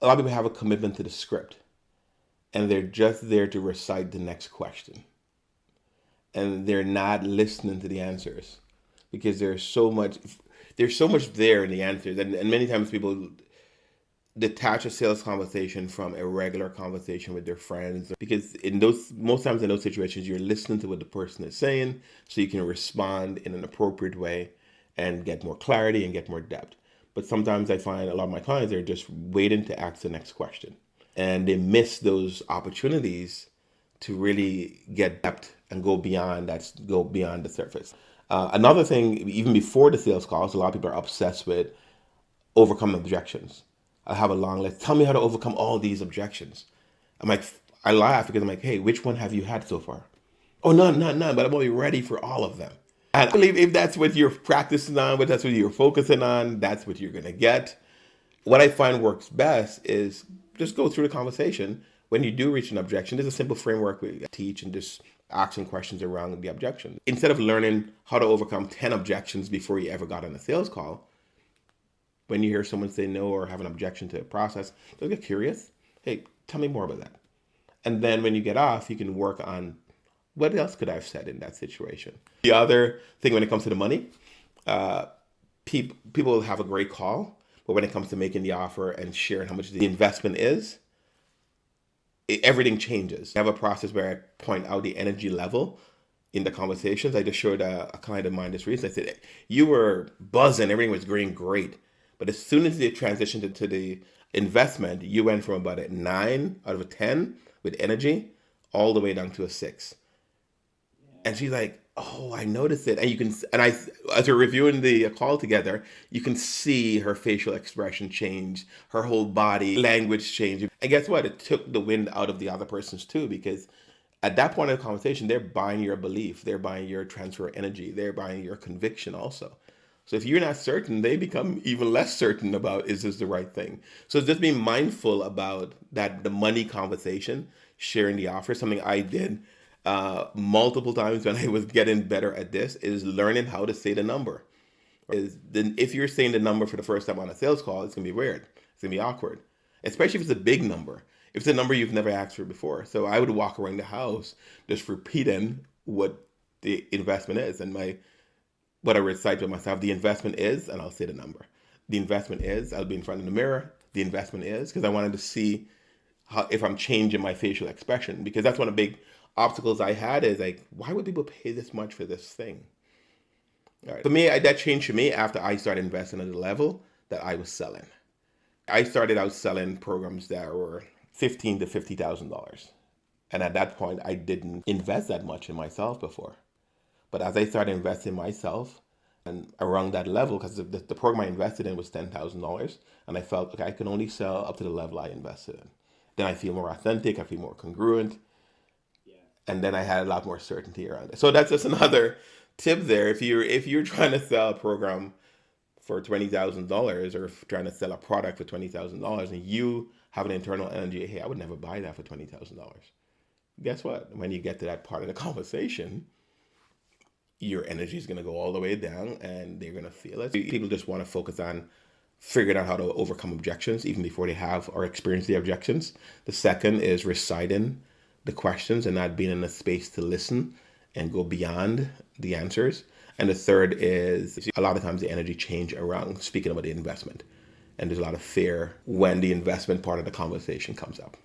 a lot of people have a commitment to the script and they're just there to recite the next question. And they're not listening to the answers because there's so much there in the answers. And many times people detach a sales conversation from a regular conversation with their friends because most times in those situations you're listening to what the person is saying so you can respond in an appropriate way and get more clarity and get more depth. But sometimes I find a lot of my clients are just waiting to ask the next question and they miss those opportunities to really get depth and go beyond the surface. Another thing, even before the sales calls, a lot of people are obsessed with overcoming objections. I have a long list. Tell me how to overcome all these objections. I'm like, I laugh because I'm like, hey, which one have you had so far? Oh, none, but I'm only ready for all of them. And I believe if that's what you're practicing on, if that's what you're focusing on, that's what you're going to get. What I find works best is just go through the conversation. When you do reach an objection, there's a simple framework we teach and just asking questions around the objection. Instead of learning how to overcome 10 objections before you ever got on a sales call, when you hear someone say no or have an objection to a process, just get curious. Hey, tell me more about that. And then when you get off, you can work on what else could I have said in that situation. The other thing when it comes to the money, people have a great call, but when it comes to making the offer and sharing how much the investment is, everything changes. I have a process where I point out the energy level in the conversations. I just showed a client of mine this recently. I said, you were buzzing, everything was going great. But as soon as they transitioned to the investment, you went from about a 9 out of a 10 with energy all the way down to a 6. And she's like, oh, I noticed it. As we're reviewing the call together, you can see her facial expression change, her whole body language change. And guess what? It took the wind out of the other person's too, because at that point in the conversation, they're buying your belief, they're buying your transfer energy, they're buying your conviction also. So if you're not certain, they become even less certain about, is this the right thing? So just being mindful about that, the money conversation, sharing the offer, something I did multiple times when I was getting better at this, is learning how to say the number. If you're saying the number for the first time on a sales call, it's gonna be weird. It's gonna be awkward, especially if it's a big number. If it's a number you've never asked for before. So I would walk around the house just repeating what the investment is. And what I recite to myself, the investment is, and I'll say the number. The investment is, I'll be in front of the mirror. The investment is, because I wanted to see if I'm changing my facial expression, because that's one of the big obstacles I had is like, why would people pay this much for this thing? All right. For me, that changed for me after I started investing at the level that I was selling. I started out selling programs that were $15,000 to $50,000. And at that point, I didn't invest that much in myself before. But as I started investing in myself and around that level, because the program I invested in was $10,000, and I felt, okay, I can only sell up to the level I invested in. Then I feel more authentic, I feel more congruent, and then I had a lot more certainty around it. So that's just another tip there. If you're trying to sell a program for $20,000 or trying to sell a product for $20,000 and you have an internal energy, hey, I would never buy that for $20,000. Guess what? When you get to that part of the conversation, your energy is going to go all the way down and they're going to feel it. People just want to focus on figuring out how to overcome objections even before they have or experience the objections. The second is reciting the questions and not being in a space to listen and go beyond the answers. And the third is a lot of times the energy change around speaking about the investment. And there's a lot of fear when the investment part of the conversation comes up.